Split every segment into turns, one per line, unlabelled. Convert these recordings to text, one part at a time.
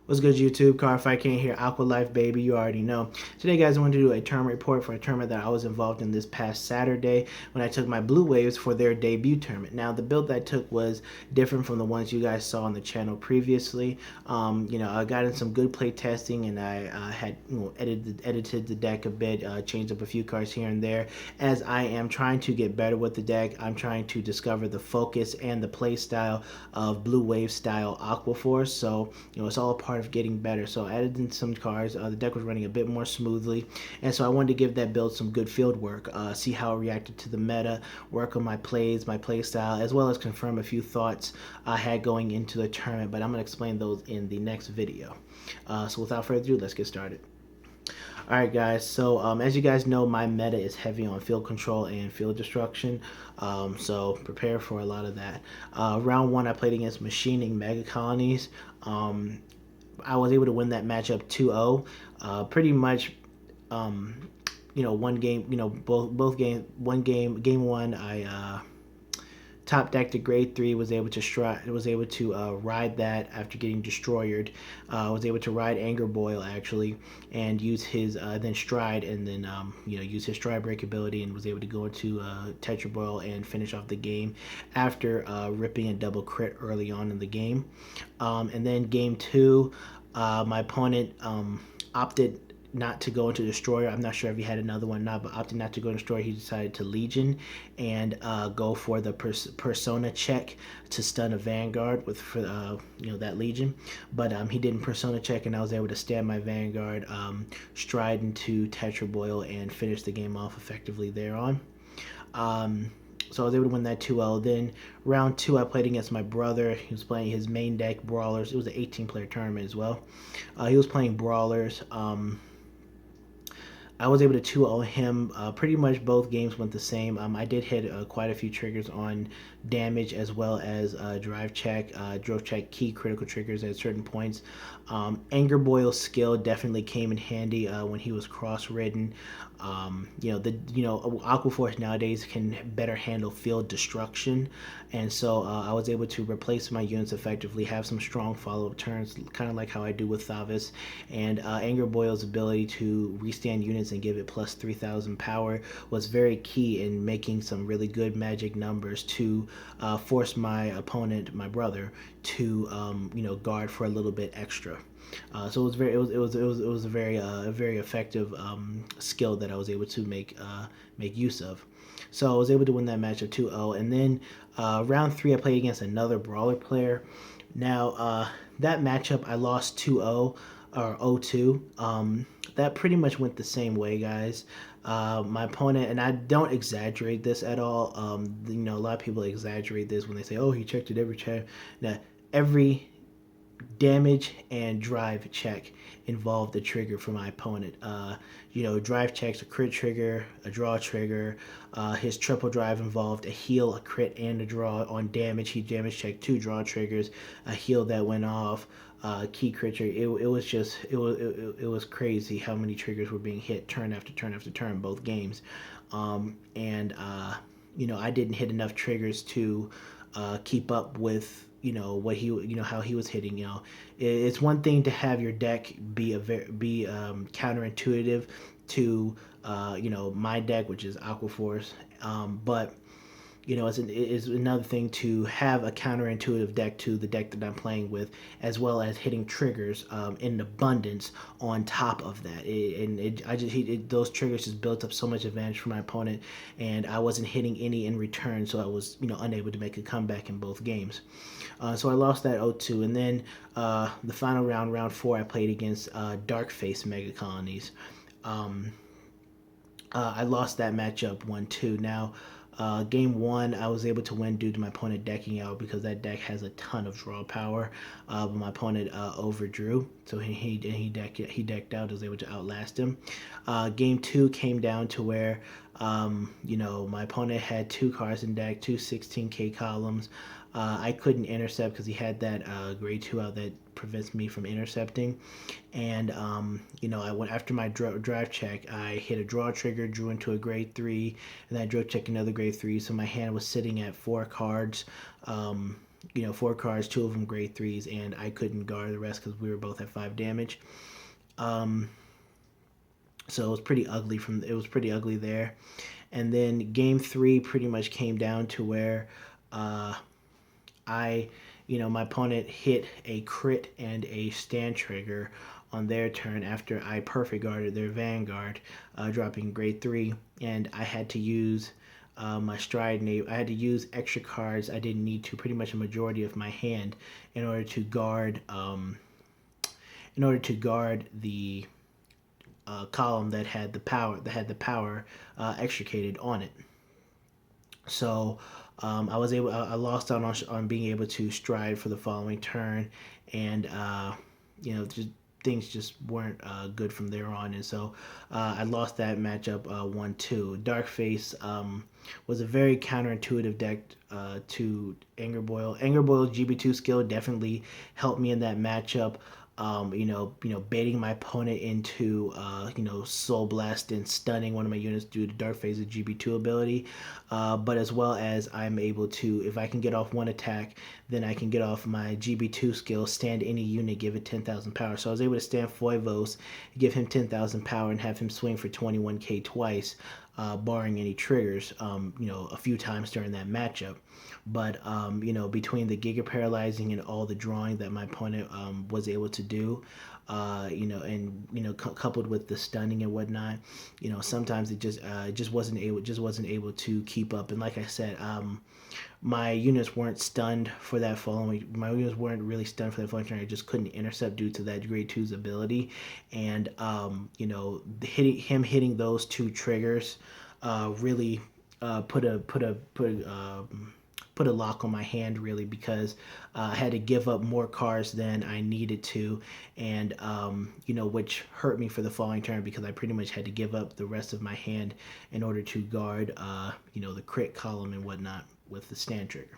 What's good, YouTube? Cardfight King here, AQUA Life Baby, you already know. Today, guys, I want to do a tournament report for a tournament that I was involved in this past Saturday when I took my Blue Waves for their debut tournament. Now, the build that I took was different from the ones you guys saw on the channel previously. I got in some good play testing, and I had edited the deck a bit, changed up a few cards here and there. As I am trying to get better with the deck, I'm trying to discover the focus and the play style of Blue Wave style Aqua Force. So, it's all a part of getting better. So I added in some cards. The deck was running a bit more smoothly, and so I wanted to give that build some good field work, see how it reacted to the meta, work on my plays, my play style, as well as confirm a few thoughts I had going into the tournament, but I'm going to explain those in the next video. So without further ado, let's get started. Alright guys, so as you guys know, my meta is heavy on field control and field destruction, so prepare for a lot of that. Round 1 I played against Machining Mega Colonies. I was able to win that matchup 2-0. Pretty much, one game, both games, game 1 I top decked a grade 3, was able to ride that after getting destroyed. Was able to ride Anger Boil actually, and use his then stride, and then use his stride break ability, and was able to go into Tetra Boil and finish off the game after ripping a double crit early on in the game. And then game 2, my opponent opted not to go into Destroyer. I'm not sure if he had another one or not, but opted not to go into Destroyer. He decided to Legion and go for the Persona check to stun a Vanguard with that Legion. But he didn't Persona check, and I was able to stand my Vanguard, stride into Tetra Boil, and finish the game off effectively thereon. So I was able to win that 2-0. Then round 2, I played against my brother. He was playing his main deck, Brawlers. It was an 18-player tournament as well. He was playing Brawlers. I was able to 2-0 him. Pretty much both games went the same. I did hit quite a few triggers on damage, as well as drive check key critical triggers at certain points. Anger Boil's skill definitely came in handy when he was cross-ridden. Aqua Force nowadays can better handle field destruction, and so I was able to replace my units effectively, have some strong follow-up turns, kind of like how I do with Thavis. And Anger Boil's ability to restand units and give it plus 3,000 power was very key in making some really good magic numbers to force my opponent, my brother, to guard for a little bit extra. So it was a very effective skill that I was able to make use of. So I was able to win that matchup 2-0, and then round 3 I played against another Brawler player. Now that matchup I lost 2-0 or 0-2. That pretty much went the same way, guys. My opponent, and I don't exaggerate this at all. A lot of people exaggerate this when they say, "Oh, he checked it every check." Now, every damage and drive check involved a trigger for my opponent. Drive checks, a crit trigger, a draw trigger. His triple drive involved a heal, a crit, and a draw on damage. He damage checked 2 draw triggers, a heal that went off, key crit trigger. It was crazy how many triggers were being hit turn after turn after turn, both games. I didn't hit enough triggers to keep up with what how he was hitting. It's one thing to have your deck be counterintuitive to my deck, which is Aqua Force, but it's another thing to have a counterintuitive deck to the deck that I'm playing with, as well as hitting triggers in abundance on top of that. Those triggers just built up so much advantage for my opponent, and I wasn't hitting any in return, so I was unable to make a comeback in both games. So I lost that 0-2, and then the final round 4, I played against Dark Face Mega Colonies. I lost that matchup 1-2. Now, game 1, I was able to win due to my opponent decking out, because that deck has a ton of draw power. But my opponent overdrew, so he decked out. I was able to outlast him. Game 2 came down to where my opponent had 2 cards in deck, 2 16k columns. I couldn't intercept because he had that grade 2 out that prevents me from intercepting. And I went after my drive check. I hit a draw trigger, drew into a grade 3, and then I draw check another grade 3. So my hand was sitting at 4 cards. you know, 4 cards, 2 of them grade 3s, and I couldn't guard the rest because we were both at 5 damage. So it was pretty ugly there. And then game 3 pretty much came down to where uh, I, you know, my opponent hit a crit and a stand trigger on their turn after I perfect guarded their Vanguard, dropping grade 3, and I had to use my stride name. I had to use extra cards I didn't need to, pretty much a majority of my hand, in order to guard the column that had the power extricated on it. So I lost out on being able to stride for the following turn, and you know, just things just weren't good from there on, and so I lost that matchup 1-2. Darkface was a very counterintuitive deck to Anger Boil. Anger Boil's GB2 skill definitely helped me in that matchup. Baiting my opponent into, Soul Blast and stunning one of my units due to Dark Phase's GB2 ability. But as well as I'm able to, if I can get off one attack, then I can get off my GB2 skill, stand any unit, give it 10,000 power. So I was able to stand Foivos, give him 10,000 power, and have him swing for 21k twice, barring any triggers, a few times during that matchup. But, between the Giga Paralyzing and all the drawing that my opponent was able to do, coupled with the stunning and whatnot, sometimes it just wasn't able to keep up. And like I said, my units weren't stunned for that following. My units weren't really stunned for that following turn. I just couldn't intercept due to that grade 2's ability, and hitting those 2 triggers really put a lock on my hand, really, because I had to give up more cards than I needed to, and which hurt me for the following turn because I pretty much had to give up the rest of my hand in order to guard the crit column and whatnot with the stand trigger.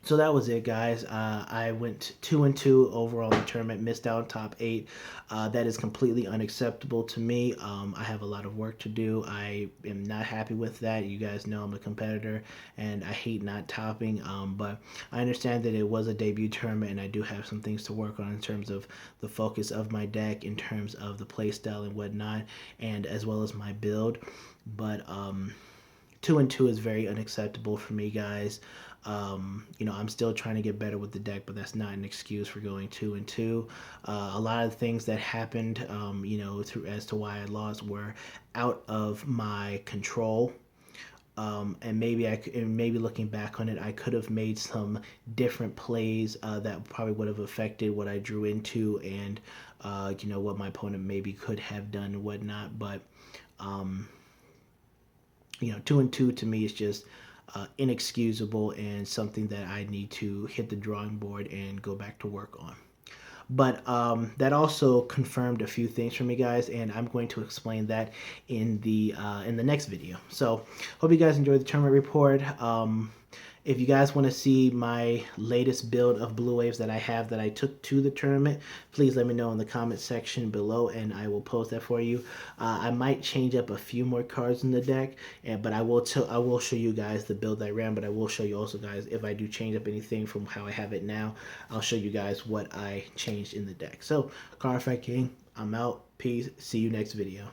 So that was it, guys. I went 2-2 overall in the tournament, missed out on top 8. That is completely unacceptable to me. I have a lot of work to do. I am not happy with that. You guys know I'm a competitor, and I hate not topping. But I understand that it was a debut tournament, and I do have some things to work on in terms of the focus of my deck, in terms of the playstyle and whatnot, and as well as my build. But 2-2 is very unacceptable for me, guys. I'm still trying to get better with the deck, but that's not an excuse for going 2-2. A lot of things that happened, as to why I lost were out of my control. And maybe looking back on it, I could have made some different plays that probably would have affected what I drew into, and what my opponent maybe could have done and whatnot. But 2-2 to me is just inexcusable, and something that I need to hit the drawing board and go back to work on. But that also confirmed a few things for me, guys, and I'm going to explain that in the next video. So hope you guys enjoyed the tournament report. If you guys want to see my latest build of Blue Waves that I took to the tournament, please let me know in the comment section below, and I will post that for you. I might change up a few more cards in the deck, but I will show you guys the build I ran. But I will show you also, guys, if I do change up anything from how I have it now, I'll show you guys what I changed in the deck. So, Cardfight King, I'm out. Peace. See you next video.